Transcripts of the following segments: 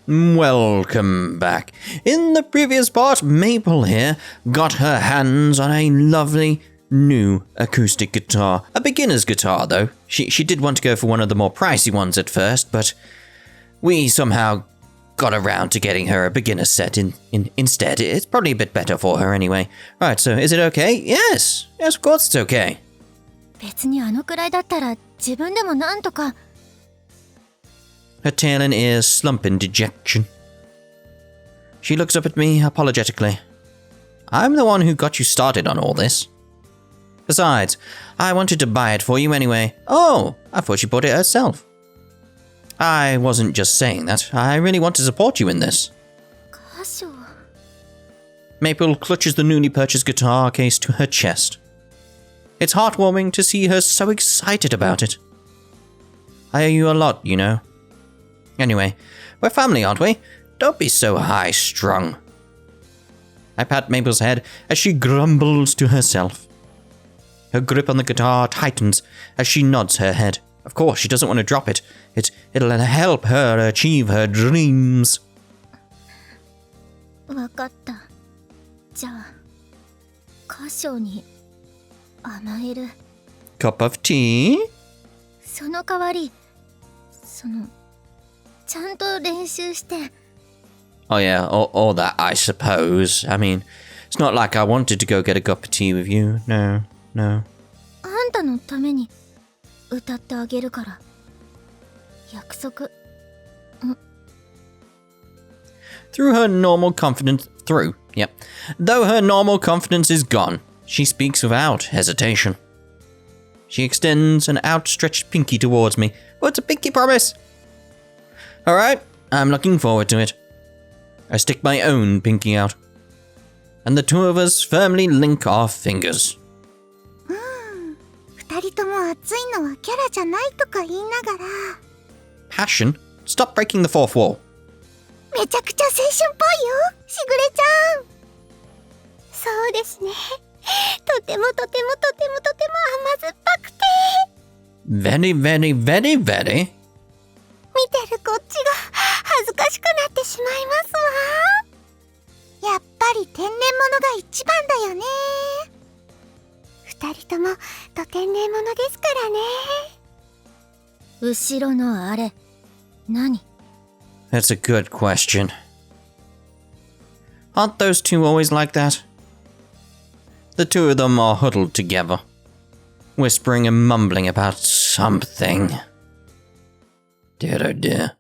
Welcome back. In the previous part, Maple here got her hands on a lovely new acoustic guitar. A beginner's guitar, though. She did want to go for one of the more pricey ones at first, but we somehow got around to getting her a beginner set instead. It's probably a bit better for her anyway. Right, so is it okay? Yes, of course it's okay. 別にあのくらいだったら自分でもなんとか。 Her tail and ears slump in dejection. She looks up at me apologetically. I'm the one who got you started on all this. Besides, I wanted to buy it for you anyway. Oh, I thought she bought it herself. I wasn't just saying that. I really want to support you in this. 箇所。 Maple clutches the newly purchased guitar case to her chest. It's heartwarming to see her so excited about it. I owe you a lot, you know. Anyway, we're family, aren't we? Don't be so high-strung. I pat Maple's head as she grumbles to herself. Her grip on the guitar tightens as she nods her head. Of course, she doesn't want to drop it. It'll help her achieve her dreams. わかった。じゃあ、箇所に甘える。 Cup of tea? その代わり、ちゃんと練習して。 Oh yeah, all that, I suppose. I mean, it's not like I wanted to go get a cup of tea with you. No. あんたのために歌ってあげるから。約束。Though her normal confidence is gone, she speaks without hesitation. She extends an outstretched pinky towards me. Oh, it's a pinky promise! Alright, I'm looking forward to it. I stick my own pinky out, and the two of us firmly link our fingers. 二人とも熱いのはキャラじゃないとか言いながら。 Passion? Stop breaking the fourth wall. めちゃくちゃ青春っぽいよ、しぐれちゃん。そうですね。とても甘酸っぱくて。 Very. 見てるこっちが恥ずかしくなってしまいますわ。やっぱり天然物が一番だよね。二人ともと天然物ですからね。後ろのあれ、何？ That's a good question. Aren't those two always like that? The two of them are huddled together, whispering and mumbling about something. Dear oh dear.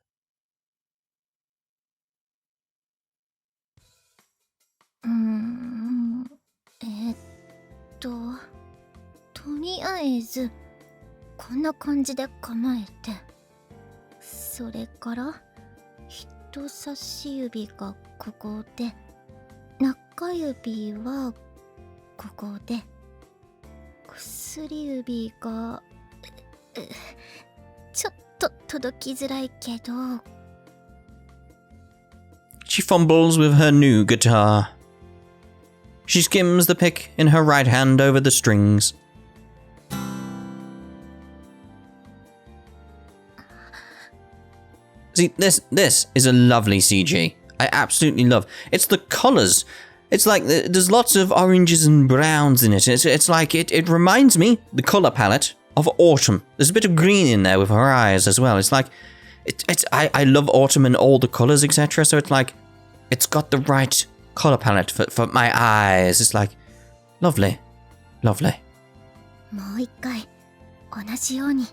とりあえずこんな感じで構えて、それから人差し指がここで、中指はここで、薬指がちょっと届きづらいけど。 She fumbles with her new guitar. She skims the pick in her right hand over the strings. See, this is a lovely CG. I absolutely love. It's the colors. It's like there's lots of oranges and browns in it. It's like it reminds me, the color palette, of autumn. There's a bit of green in there with her eyes as well. It's like I love autumn and all the colors, etc. So it's like it's got the right color palette for my eyes. It's like lovely. もう一回同じように。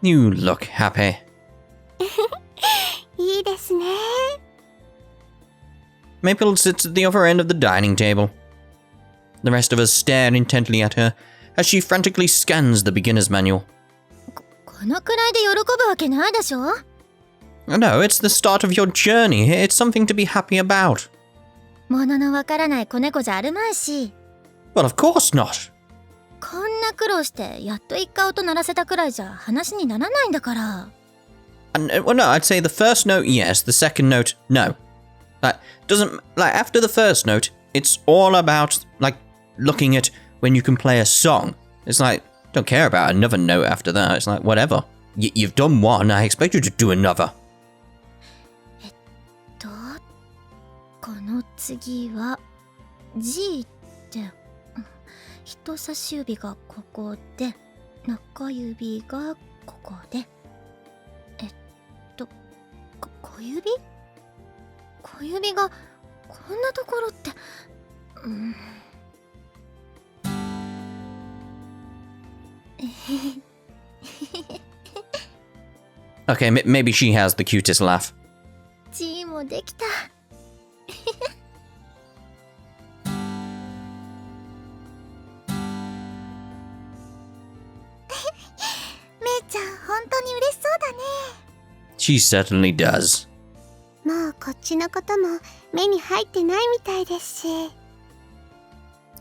You look happy. いいですね。 Maple sits at the other end of the dining table. The rest of us stare intently at her as she frantically scans the beginner's manual. このくらいで喜ぶわけないでしょ? No, it's the start of your journey. It's something to be happy about. もののわからない子猫じゃあるまいし。 Well, of course not. こんな苦労してやっと一回音鳴らせたくらいじゃ話にならないんだから。 Well, no, I'd say the first note, yes. The second note, no. Like, doesn't, like, after the first note, it's all about, like, looking at when you can play a song. It's like, don't care about another note after that. It's like, whatever. You've done one, I expect you to do another. この次は G って人差し指がここで中指がここで小指がこんなところってOkay, maybe she has the cutest laugh. G もできた本当に嬉しそうだね She certainly does. もうこっちのことも目に入ってないみたいですし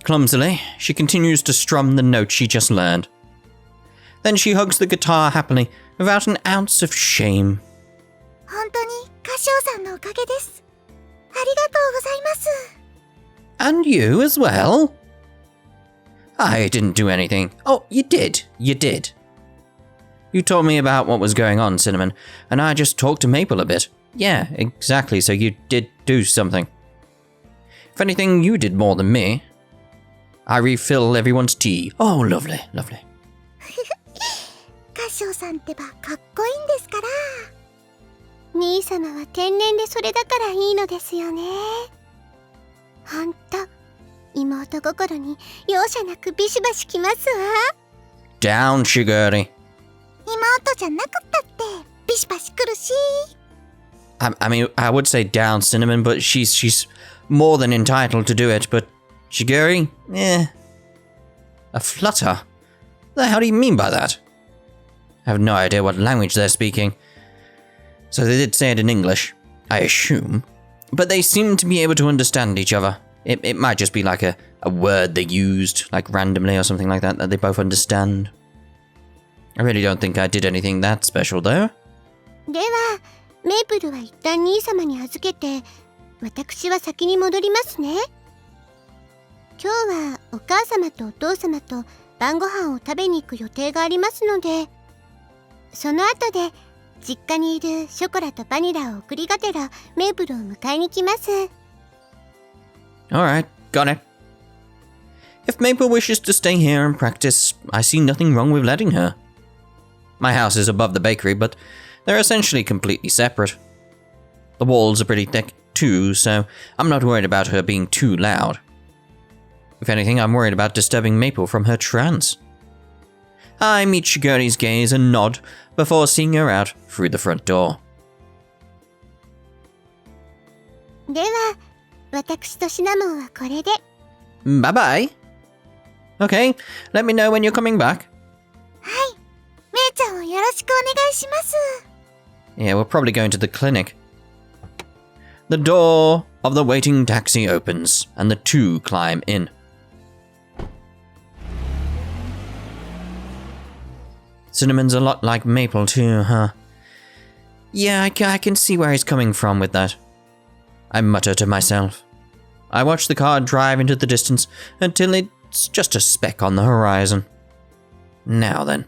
Clumsily, she continues to strum the note she just learned. Then she hugs the guitar happily, without an ounce of shame. 本当に歌唱さんのおかげですありがとうございます And you as well? I didn't do anything. Oh, you did. You told me about what was going on, Cinnamon, and I just talked to Maple a bit. Yeah, exactly, so you did do something. If anything, you did more than me. I refill everyone's tea. Oh, lovely. 歌唱さんってばかっこいいんですから兄様は天然でそれだからいいのですよねほんと妹心に容赦なくビシバシきますわ Down, Shiguri. 妹じゃなくったってビシバシ来るし I mean, I would say down, Cinnamon, but she's more than entitled to do it, but Shiguri? A flutter? What the hell do you mean by that? I have no idea what language they're speaking. So they did say it in English, I assume. But they seem to be able to understand each other. It might just be like a word they used, like randomly or something like that they both understand. I really don't think I did anything that special, though. では、メイプルは一旦兄様に預けて、私は先に戻りますね。今日はお母様とお父様と晩ご飯を食べに行く予定がありますので、その後で実家にいるショコラとバニラを送りがてらメイプルを迎えに来ます。Alright, got it. If Maple wishes to stay here and practice, I see nothing wrong with letting her. My house is above the bakery, but they're essentially completely separate. The walls are pretty thick, too, so I'm not worried about her being too loud. If anything, I'm worried about disturbing Maple from her trance. I meet Shiguri's gaze and nod before seeing her out through the front door. では、私とシナモンはこれで。Bye-bye. Okay, let me know when you're coming back. はい、めいちゃんをよろしくお願いします。Yeah, we're probably going to the clinic. The door of the waiting taxi opens, and the two climb in. Cinnamon's a lot like Maple too, huh? Yeah, I can see where he's coming from with that. I mutter to myself. I watch the car drive into the distance until it's just a speck on the horizon. Now then.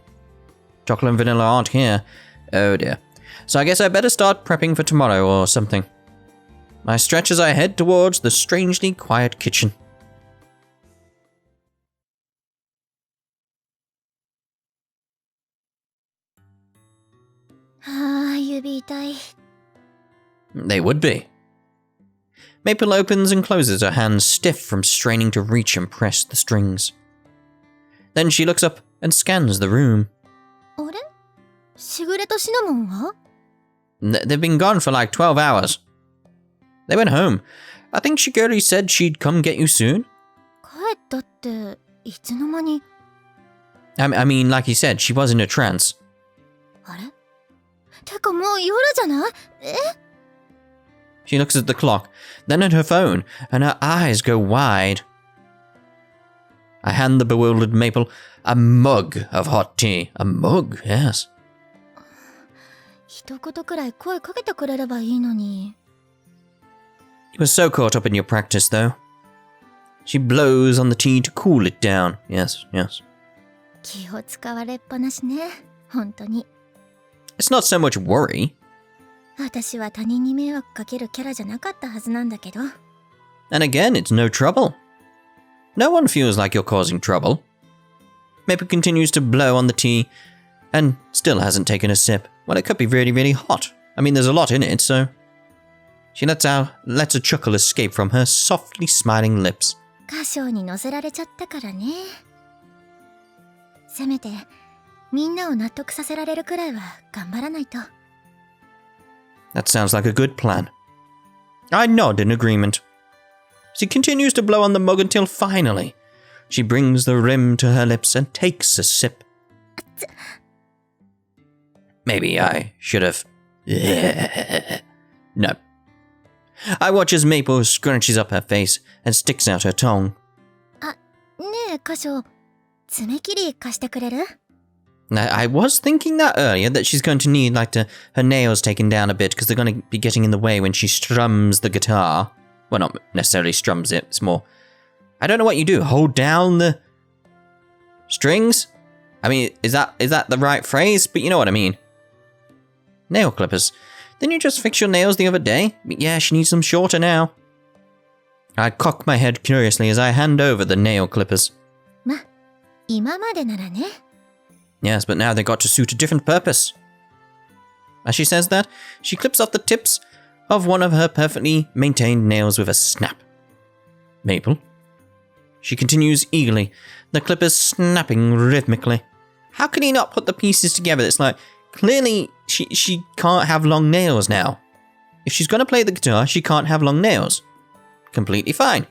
Chocolate and vanilla aren't here. Oh dear. So I guess I better start prepping for tomorrow or something. I stretch as I head towards the strangely quiet kitchen. They would be. Maple opens and closes her hands, stiff from straining to reach and press the strings. Then she looks up and scans the room. あれ？しぐれとシナモンは？ They've been gone for like 12 hours. They went home. I think Shiguri said she'd come get you soon. 帰ったっていつの間に？ I mean, like he said, she was in a trance. あれ？てかもう夜じゃない？え？ She looks at the clock, then at her phone, and her eyes go wide. I hand the bewildered Maple a mug of hot tea. A mug, yes. 一言くらい声かけてくれればいいのに。You were so caught up in your practice, though. She blows on the tea to cool it down. Yes, yes. 気を使われっぱなしね。本当に。It's not so much worry. 私は他人に迷惑かけるキャラじゃなかったはずなんだけど。And again, it's no trouble. No one feels like you're causing trouble. Maple continues to blow on the tea and still hasn't taken a sip. Well, it could be really, really hot. I mean, there's a lot in it, so... She lets a chuckle escape from her softly smiling lips. 歌唱に乗せられちゃったからね。せめて、みんなを納得させられるくらいは頑張らないと。That sounds like a good plan. I nod in agreement. She continues to blow on the mug until finally, she brings the rim to her lips and takes a sip. Maybe I should have... No. I watch as Maple scrunches up her face and sticks out her tongue. あ、ねえ、歌唱、爪切り貸してくれる？ I was thinking that earlier, that she's going to need her nails taken down a bit because they're going to be getting in the way when she strums the guitar. Well, not necessarily strums it, it's more... I don't know what you do, hold down the... strings? I mean, is that the right phrase? But you know what I mean. Nail clippers. Didn't you just fix your nails the other day? Yeah, she needs them shorter now. I cock my head curiously as I hand over the nail clippers. ま、今までならね。Yes, but now they got to suit a different purpose. As she says that, she clips off the tips of one of her perfectly maintained nails with a snap. Maple. She continues eagerly, the clippers snapping rhythmically. How can he not put the pieces together? It's like, clearly, she can't have long nails now. If she's going to play the guitar, she can't have long nails. Completely fine.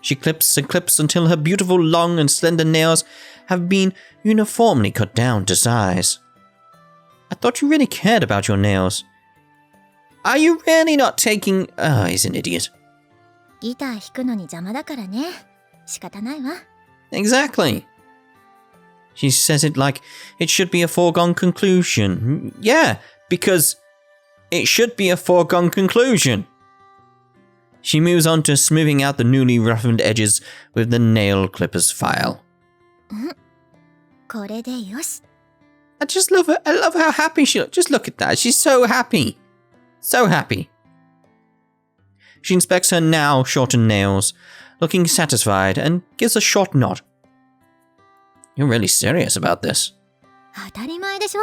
She clips and clips until her beautiful long and slender nails have been uniformly cut down to size. I thought you really cared about your nails. Are you really not taking... Oh, he's an idiot. ギター弾くのに邪魔だからね。仕方ないわ。 Exactly. She says it like it should be a foregone conclusion. Yeah, because it should be a foregone conclusion. She moves on to smoothing out the newly roughened edges with the nail clippers file. これでよし。 I just love her. I love how happy she looks. Just look at that. She's so happy. So happy. She inspects her now shortened nails, looking satisfied, and gives a short nod. You're really serious about this. 当たり前でしょ？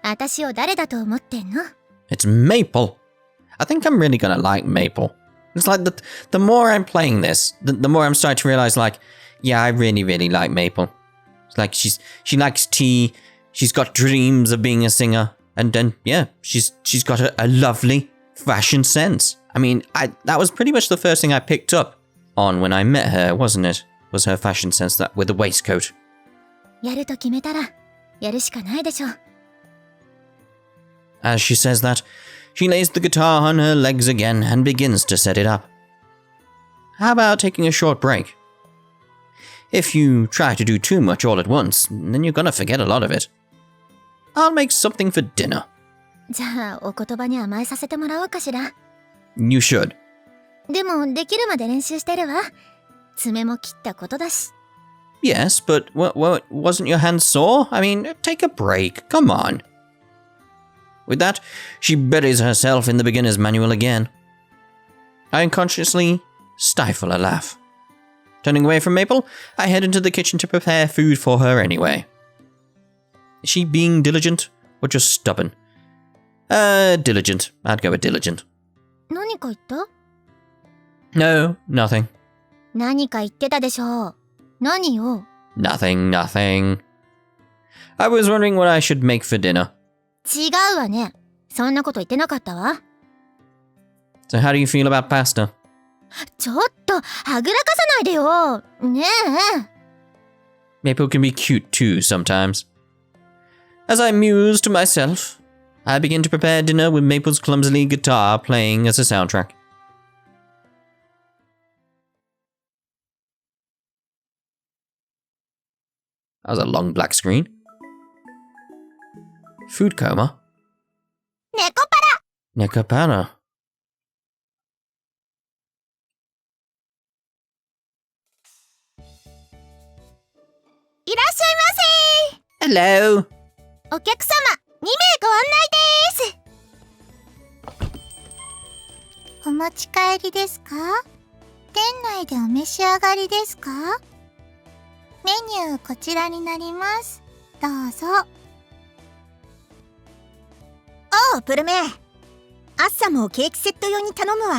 私を誰だと思ってんの？ It's Maple. I think I'm really gonna like Maple. It's like the more I'm playing this, the more I'm starting to realize, like, yeah, I really, really like Maple. It's like she likes tea, she's got dreams of being a singer, and then, yeah, she's got a lovely fashion sense. I mean, that was pretty much the first thing I picked up on when I met her, wasn't it? Was her fashion sense, that with the waistcoat. やると決めたら、やるしかないでしょ。 As she says that, she lays the guitar on her legs again and begins to set it up. How about taking a short break? If you try to do too much all at once, then you're gonna forget a lot of it. I'll make something for dinner. じゃあ、お言葉に甘えさせてもらおうかしら。 You should. でも、できるまで練習してるわ。爪も切ったことだし。 Yes, but wasn't your hand sore? I mean, take a break. Come on. With that, she buries herself in the beginner's manual again. I unconsciously stifle a laugh. Turning away from Maple, I head into the kitchen to prepare food for her anyway. Is she being diligent or just stubborn? Diligent. I'd go with diligent. 何か言った？ No, nothing. 何か言ってたでしょう。何よ。 Nothing. I was wondering what I should make for dinner. 違うわね。そんなこと言ってなかったわ。 So how do you feel about pasta? ちょっと、はぐらかさないでよ。ねえ。 Maple can be cute too sometimes. As I muse to myself, I begin to prepare dinner with Maple's clumsily guitar playing as a soundtrack. That was a long black screen. Food coma? Nekopara! Nekopara. いらっしゃいませ。 Hello. お客様、2名ご案内です。お持ち帰りですか？店内でお召し上がりですか？メニューこちらになります。どうぞ。おう、プルメ。朝もケーキセット用に頼むわ。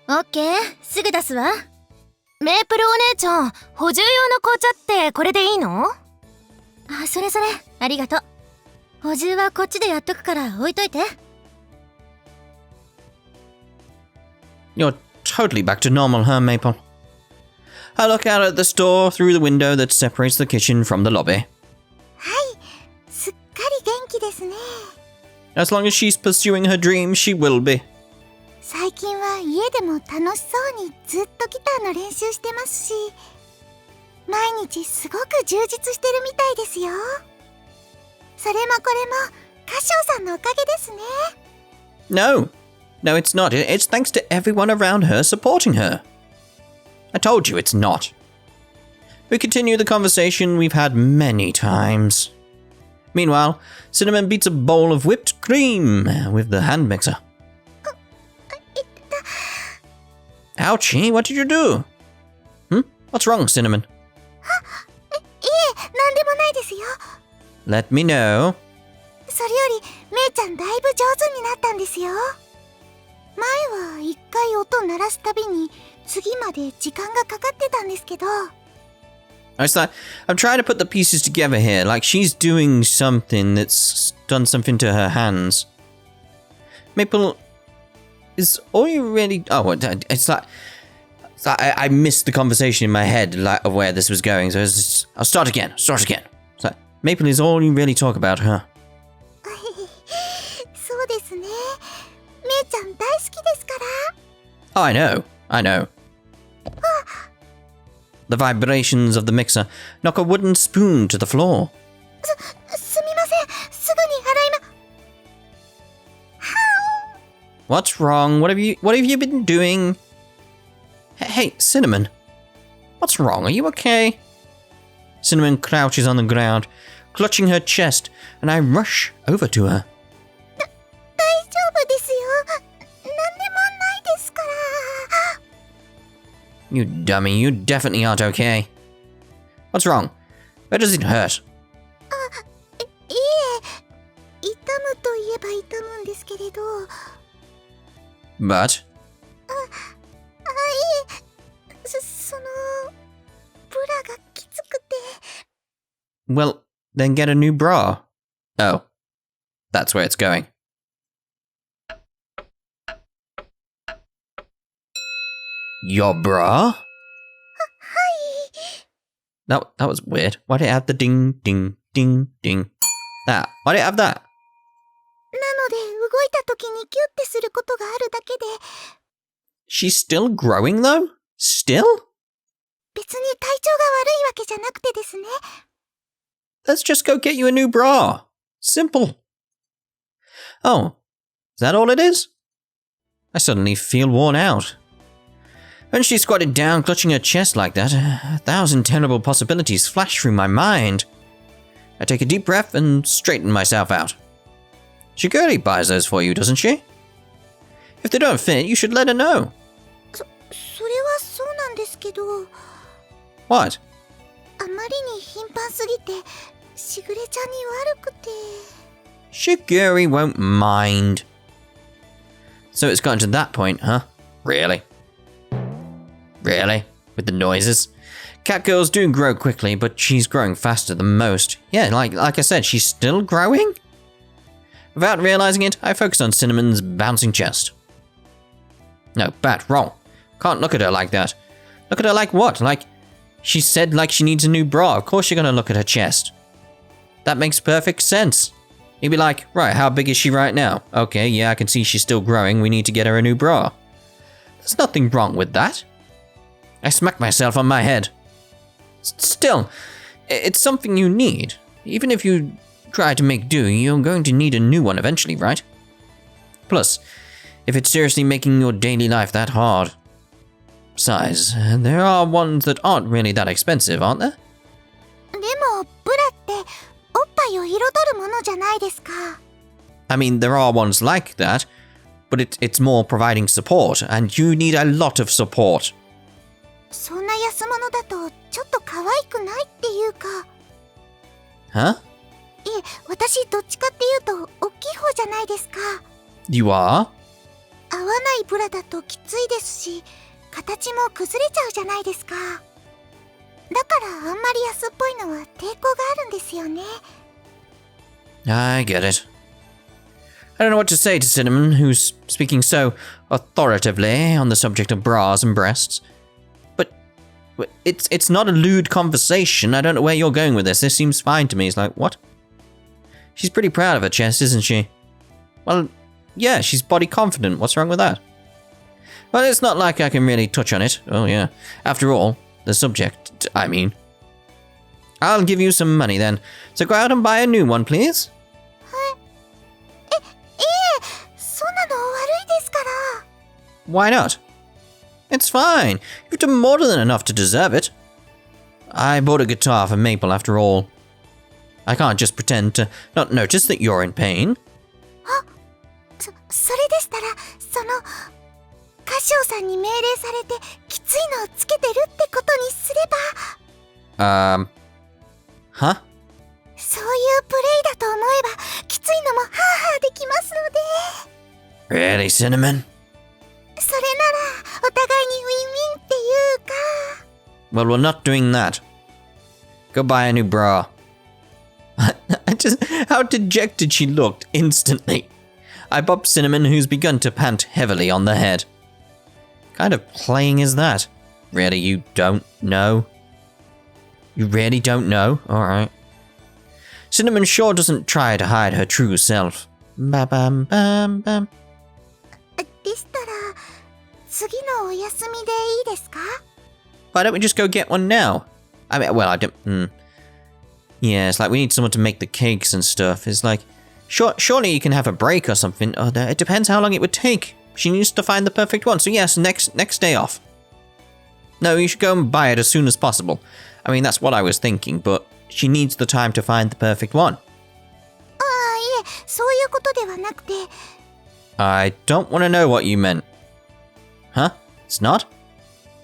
オッケー、すぐ出すわ。メープルお姉ちゃん、補充用の紅茶ってこれでいいの？あ、それ、ありがとう。補充はこっちでやっとくから置いといて。You're totally back to normal, huh, Maple? I look out at the store through the window that separates the kitchen from the lobby. はい、すっかり元気ですね。As long as she's pursuing her dreams, she will be. 最近は家でも楽しそうにずっとギターの練習してますし、毎日すごく充実してるみたいですよ。それもこれも歌唱さんのおかげですね。No, it's not. It's thanks to everyone around her supporting her. I told you it's not. We continue the conversation we've had many times. Meanwhile, Cinnamon beats a bowl of whipped cream with the hand mixer. Ouchie, what did you do? What's wrong, Cinnamon? いえ、なんでもないですよ。 Let me know. それより、めいちゃんだいぶ上手になったんですよ。前は一回音鳴らすたびに次まで時間がかかってたんですけど。I'm trying to put the pieces together here, like she's doing something that's done something to her hands. Maple, is all you really... Oh, it's like I missed the conversation in my head, like, of where this was going, so I'll start again. It's like, Maple is all you really talk about, huh? そうですね。めいちゃん大好きですから。 Oh, I know. The vibrations of the mixer knock a wooden spoon to the floor. すみません。すぐに洗いま... What's wrong? What have you been doing? Hey, Cinnamon. What's wrong? Are you okay? Cinnamon crouches on the ground, clutching her chest, and I rush over to her. 大丈夫ですよ。なんでもないですから。 You dummy, you definitely aren't okay. What's wrong? Where does it hurt? いえ、痛むといえば痛むんですけれど。 But? そのブラがきつくて。 Well, then get a new bra. Oh, that's where it's going. Your bra? はい。 That was weird. Why did it have the ding, ding, ding, ding? That. Why did it have that? なので動いた時にキュッてすることがあるだけで。 She's still growing though? Still? 別に体調が悪いわけじゃなくてですね。 Let's just go get you a new bra. Simple. Oh, is that all it is? I suddenly feel worn out. When she squatted down, clutching her chest like that, 1,000 terrible possibilities flash through my mind. I take a deep breath and straighten myself out. Shiguri buys those for you, doesn't she? If they don't fit, you should let her know. それはそうなんですけど。 What? あまりに頻繁すぎて、しぐれちゃんに悪くて。 Shiguri won't mind. So it's gotten to that point, huh? Really? Really? With the noises? Cat girls do grow quickly, but she's growing faster than most. Yeah, like I said, she's still growing? Without realizing it, I focus on Cinnamon's bouncing chest. No, Bat, wrong. Can't look at her like that. Look at her like what? Like, she said like she needs a new bra. Of course you're gonna look at her chest. That makes perfect sense. You'd be like, right, how big is she right now? Okay, yeah, I can see she's still growing. We need to get her a new bra. There's nothing wrong with that. I smack myself on my head. Still, it's something you need. Even if you try to make do, you're going to need a new one eventually, right? Plus, if it's seriously making your daily life that hard. Besides, there are ones that aren't really that expensive, aren't there? を彩るものじゃないですか。I mean, there are ones like that, but it's more providing support, and you need a lot of support. そんな安物だとちょっと可愛くないっていうか。Huh? いえ、私どっちかっていうと大きい方じゃないですか。You are? 合わないブラだときついですし、形も崩れちゃうじゃないですか。だからあんまり安っぽいのは抵抗があるんですよね。I get it. I don't know what to say to Cinnamon, who's speaking so authoritatively on the subject of bras and breasts. But it's not a lewd conversation. I don't know where you're going with this. This seems fine to me. It's like, what? She's pretty proud of her chest, isn't she? Well, yeah, she's body confident. What's wrong with that? Well, it's not like I can really touch on it. Oh, yeah. After all, the subject, I mean. I'll give you some money then. So go out and buy a new one, please. そんなの悪いですから。Why not? It's fine. You've done more than enough to deserve it. I bought a guitar for Maple after all. I can't just pretend to not notice that you're in pain. それでしたら、歌唱さんに命令されてきついのをつけてるってことにすれば。Huh? そういうプレイだと思えば、きついのもハーハーできますので。Really, Cinnamon? それなら、お互いにウィンウィンっていうか。Well, we're not doing that. Go buy a new bra. How dejected she looked instantly. I bopped Cinnamon, who's begun to pant heavily on the head. Kind of playing is that? Really, you don't know? You really don't know? Alright. Cinnamon sure doesn't try to hide her true self. Ba-bam-bam-bam. でしたら、次のお休みでいいですか? Why don't we just go get one now? I mean, well, I don't... Yeah, it's like we need someone to make the cakes and stuff. It's like, surely you can have a break or something. Oh, it depends how long it would take. She needs to find the perfect one. So yes, next day off. No, you should go and buy it as soon as possible. I mean, that's what I was thinking, but she needs the time to find the perfect one. いえ、そういうことではなくて。I don't want to know what you meant. Huh? It's not?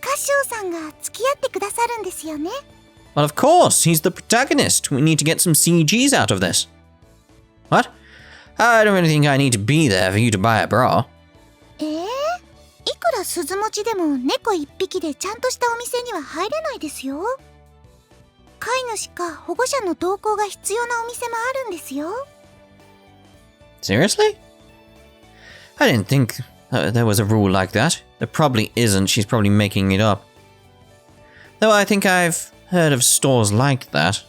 歌唱さんが付き合ってくださるんですよね。Well, of course, he's the protagonist. We need to get some CGs out of this. What? I don't really think I need to be there for you to buy a bra. いくら鈴持ちでも猫一匹でちゃんとしたお店には入れないですよ。飼い主か保護者の同行が必要なお店もあるんですよ。Seriously? I didn't think there was a rule like that. There probably isn't. She's probably making it up. Though I think I've heard of stores like that.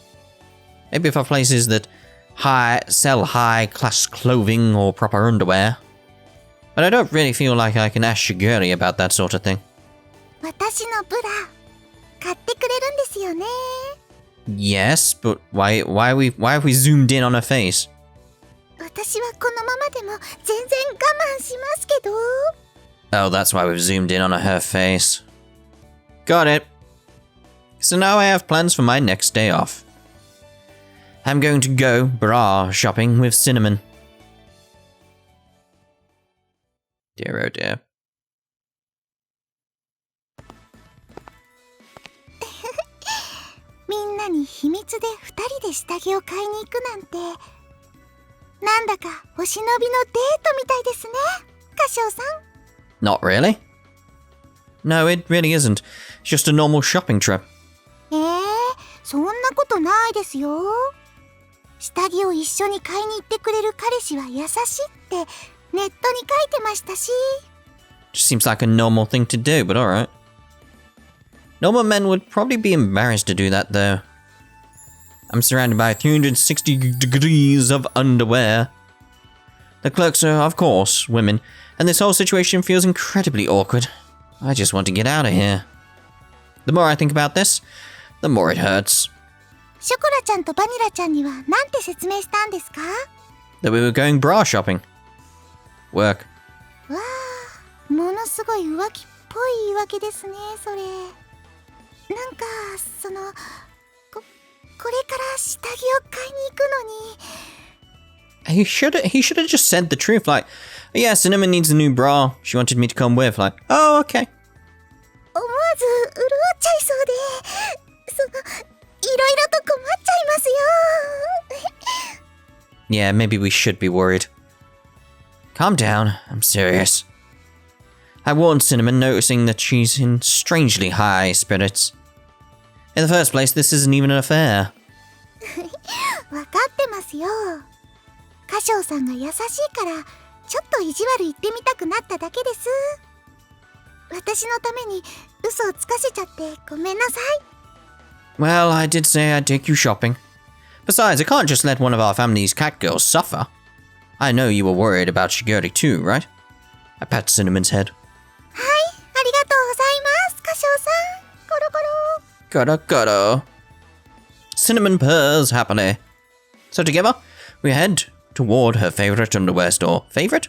Maybe for places that sell high-class clothing or proper underwear. But I don't really feel like I can ask Shiguri about that sort of thing. 私のブラ、買ってくれるんですよね。Yes, but why have we zoomed in on her face? 私はこのままでも全然我慢しますけど。Oh, that's why we've zoomed in on her face. Got it. So now I have plans for my next day off. I'm going to go bra shopping with Cinnamon. Dear oh dear. みんなに秘密で2人で下着を買いに行くなんて、なんだかお忍びのデートみたいですね、歌唱さん。Not really. No, it really isn't. It's just a normal shopping trip. そんなことないですよ。下着を一緒に買いに行ってくれる彼氏は優しいってネットに書いてましたし。Just seems like a normal thing to do, but alright. Normal men would probably be embarrassed to do that, though. I'm surrounded by 360 degrees of underwear. The clerks are, of course, women, and this whole situation feels incredibly awkward. I just want to get out of here. The more I think about this, the more it hurts. ショコラちゃんとバニラちゃんには何て説明したんですか? That we were going bra shopping. Work. わあ、ものすごい浮気っぽい言い訳ですね、それ。なんか、ここれから下着を買いに行くのに。 He should have just said the truth, like, yeah, Cinnamon needs a new bra. She wanted me to come with, like, oh, okay. 思わず潤っちゃいそうで、いろいろと困っちゃいますよ。 Yeah, maybe we should be worried. Calm down, I'm serious. I warned Cinnamon, noticing that she's in strangely high spirits. In the first place, this isn't even an affair. わかってますよ。歌唱さんが優しいからちょっと意地悪言ってみたくなっただけです。私のために嘘をつかせちゃってごめんなさい。 Well, I did say I'd take you shopping. Besides, I can't just let one of our family's cat girls suffer. I know you were worried about Shiguri too, right? I pat Cinnamon's head. はい、ありがとうございます、歌唱さん。コロコロ。 Gotta gotta. Cinnamon purrs happily. So together, we head toward her favorite underwear store. Favorite?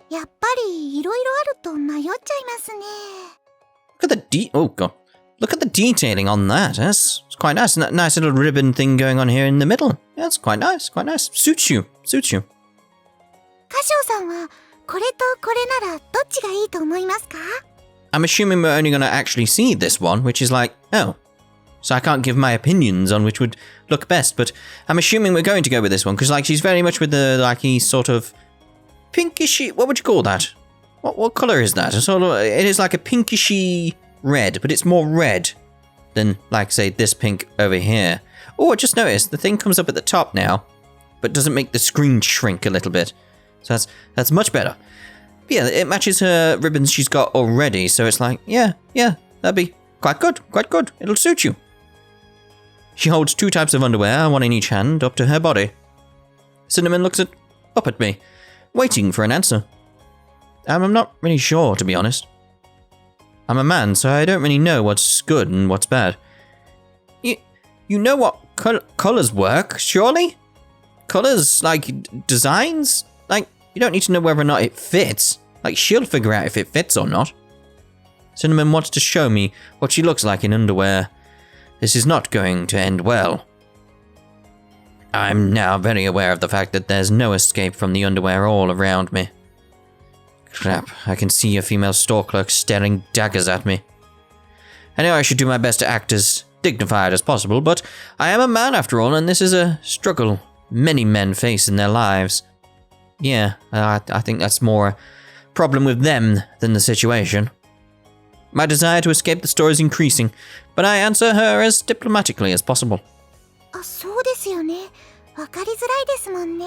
やっぱりいろいろあると迷っちゃいますね。 Look at the oh god. Look at the detailing on that. That's it's quite nice. Nice little ribbon thing going on here in the middle. Yeah, it's quite nice. Quite nice. Suits you. Suits you. 歌唱さんはこれとこれならどっちがいいと思いますか？ I'm assuming we're only going to actually see this one, which is like, oh. So I can't give my opinions on which would look best, but I'm assuming we're going to go with this one, because like she's very much with the, like, he's sort of pinkishy, what would you call that? What colour is that? It is like a pinkishy red, but it's more red than, like, say, this pink over here. Oh, I just noticed, the thing comes up at the top now, but doesn't make the screen shrink a little bit. So that's much better. But yeah, it matches her ribbons she's got already, so it's like, yeah, that'd be quite good, it'll suit you. She holds 2 types of underwear, one in each hand, up to her body. Cinnamon looks up at me, waiting for an answer. I'm not really sure, to be honest. I'm a man, so I don't really know what's good and what's bad. You know what colours work, surely? Colours, like, designs? Like, you don't need to know whether or not it fits. Like, she'll figure out if it fits or not. Cinnamon wants to show me what she looks like in underwear. This is not going to end well. I'm now very aware of the fact that there's no escape from the underwear all around me. Crap, I can see a female store clerk staring daggers at me. I know I should do my best to act as dignified as possible, but I am a man after all, and this is a struggle many men face in their lives. Yeah, I think that's more a problem with them than the situation. My desire to escape the store is increasing, but I answer her as diplomatically as possible. あ、そうですよね。わかりづらいですもんね。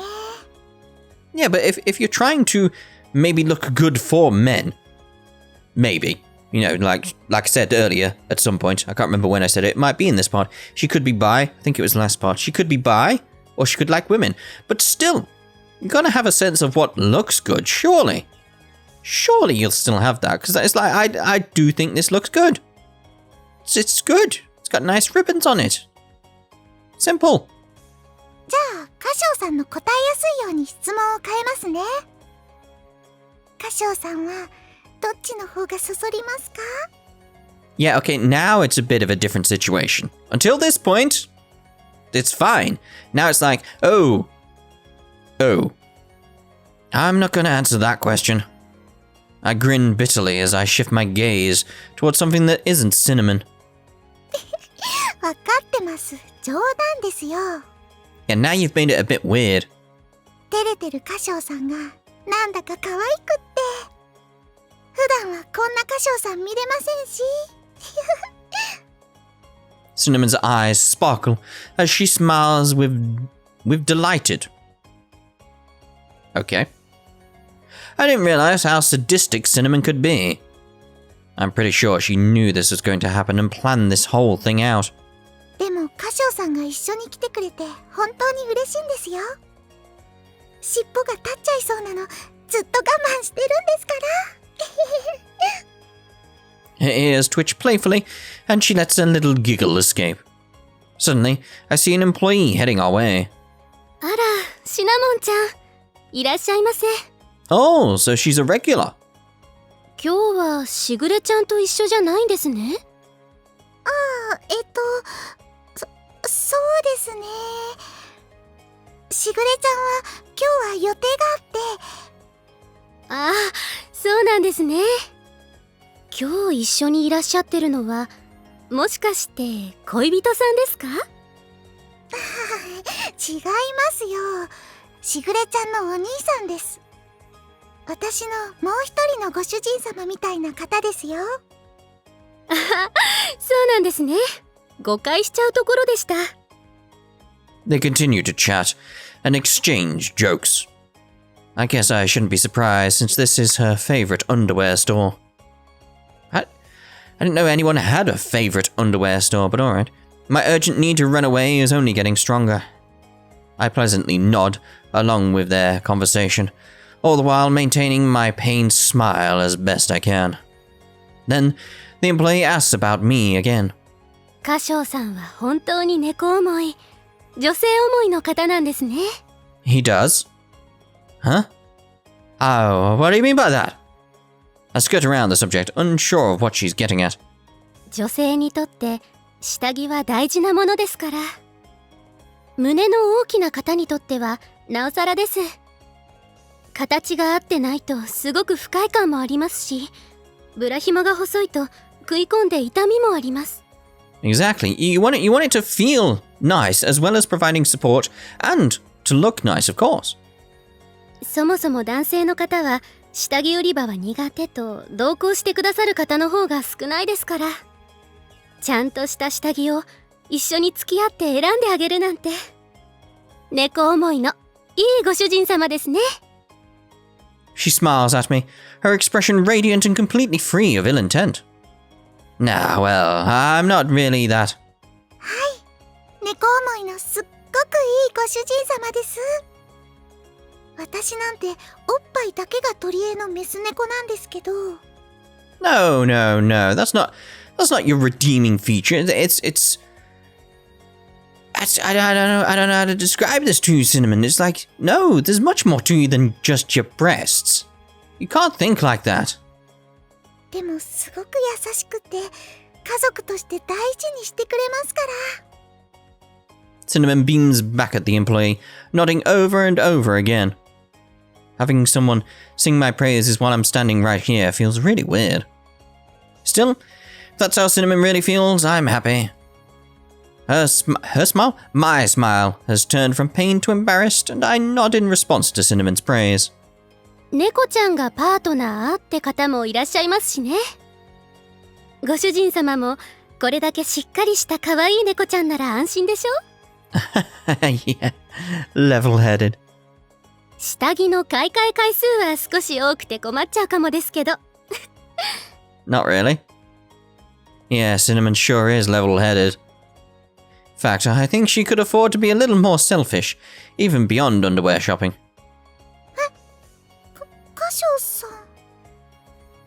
Yeah, but if you're trying to maybe look good for men, maybe, you know, like I said earlier at some point, I can't remember when I said it, it might be in this part, she could be bi, I think it was the last part, she could be bi, or she could like women, but still, you gotta have a sense of what looks good, surely. Surely you'll still have that, because it's like, I do think this looks good. It's good. It's got nice ribbons on it. Simple. じゃあ、歌唱さんの答えやすいように質問を変えますね。歌唱さんはどっちの方がそそりますか？ Yeah, okay, now it's a bit of a different situation. Until this point, it's fine. Now it's like, oh. I'm not gonna answer that question. I grin bitterly as I shift my gaze towards something that isn't Cinnamon. わかってます。冗談ですよ。 Yeah, now you've made it a bit weird. 照れてる歌唱さんがなんだか可愛くって。普段はこんな歌唱さん見れませんし。Cinnamon's eyes sparkle as she smiles with delighted. Okay. I didn't realize how sadistic Cinnamon could be. I'm pretty sure she knew this was going to happen and planned this whole thing out. でも歌唱さんが一緒に来てくれて本当に嬉しいんですよ。尻尾が立っちゃいそうなのずっと我慢してるんですから。 Her ears twitch playfully, and she lets a little giggle escape. Suddenly, I see an employee heading our way. あら、シナモンちゃん、いらっしゃいませ。 Oh, so she's a regular. 今日はしぐれちゃんと一緒じゃないんですね。そうですね。しぐれちゃんは今日は予定があって。ああ、そうなんですね。今日一緒にいらっしゃってるのは、もしかして恋人さんですか？違いますよ。しぐれちゃんのお兄さんです。私のもう一人のご主人様みたいな方ですよ。そうなんですね。誤解しちゃうところでした。They continue to chat and exchange jokes. I guess I shouldn't be surprised since this is her favorite underwear store. I didn't know anyone had a favorite underwear store, but alright. My urgent need to run away is only getting stronger. I pleasantly nod along with their conversation, all the while maintaining my pained smile as best I can. Then, the employee asks about me again. 歌唱さんは本当に猫思い、女性思いの方なんですね。He does? Huh? Oh, what do you mean by that? I skirt around the subject, unsure of what she's getting at. 女性にとって下着は大事なものですから。胸の大きな方にとってはなおさらです。形が合ってないとすごく不快感もありますし、ブラ紐が細いと食い込んで痛みもあります。Exactly. You want it to feel nice as well as providing support and to look nice, of course. そもそも男性の方は下着売り場は苦手と同行してくださる方の方が少ないですから。ちゃんとした下着を一緒に付き合って選んであげるなんて。猫思いのいいご主人様ですね。She smiles at me, her expression radiant and completely free of ill intent. Nah, well, I'm not really that. はい。猫思いのすっごくいいご主人様です。私なんておっぱいだけが取り柄のメス猫なんですけど。No. That's not your redeeming feature. I don't know how to describe this to you, Cinnamon. It's like, no, there's much more to you than just your breasts. You can't think like that. でもすごく優しくて、家族として大事にしてくれますから。Cinnamon beams back at the employee, nodding over and over again. Having someone sing my praises while I'm standing right here feels really weird. Still, if that's how Cinnamon really feels, I'm happy. Her smile? My smile has turned from pain to embarrassed, and I nod in response to Cinnamon's praise. 猫ちゃんがパートナーって方もいらっしゃいますしね。ご主人様もこれだけしっかりした可愛い猫ちゃんなら安心でしょ？ Yeah, level-headed. 下着の買い替え回数は少し多くて困っちゃうかもですけど。Not really. Yeah, Cinnamon sure is level-headed. In fact, I think she could afford to be a little more selfish, even beyond underwear shopping. 歌唱さん。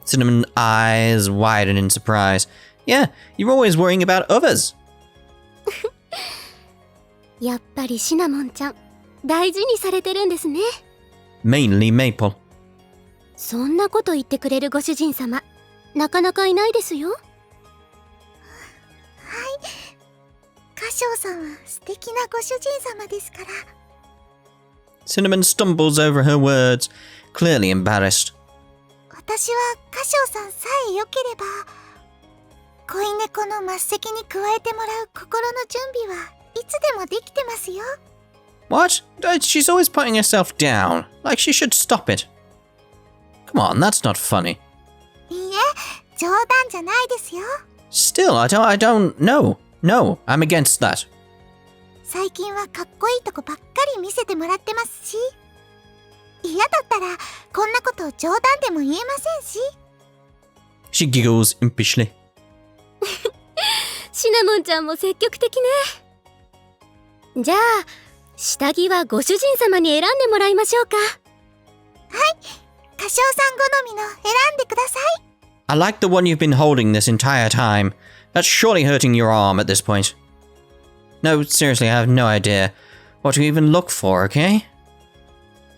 Cinnamon's eyes widen in surprise. Yeah, you're always worrying about others. やっぱりシナモンちゃん、大事にされてるんですね。Mainly Maple. そんなこと言ってくれるご主人様、なかなかいないですよ。歌唱さんは素敵なご主人様ですから。Cinnamon stumbles over her words, clearly embarrassed. 私は歌唱さんさえ良ければ、恋猫の末席に加えてもらう心の準備はいつでもできてますよ。What? She's always putting herself down, like she should stop it. Come on, that's not funny. いいえ、冗談じゃないですよ。Still, I don't know. No, I'm against that. 最近はかっこいいとこばっかり見せてもらってますし、嫌だったらこんなこと冗談でも言えませんし。She giggles impishly. シナモンちゃんも積極的ね。じゃあ、下着はご主人様に選んでもらいましょうか。はい、歌唱さん好みの選んでください。I like the one you've been holding this entire time. That's surely hurting your arm at this point. No, seriously, I have no idea what to even look for, okay?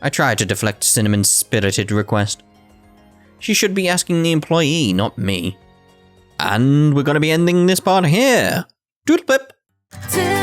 I tried to deflect Cinnamon's spirited request. She should be asking the employee, not me. And we're going to be ending this part here. Doodle pip.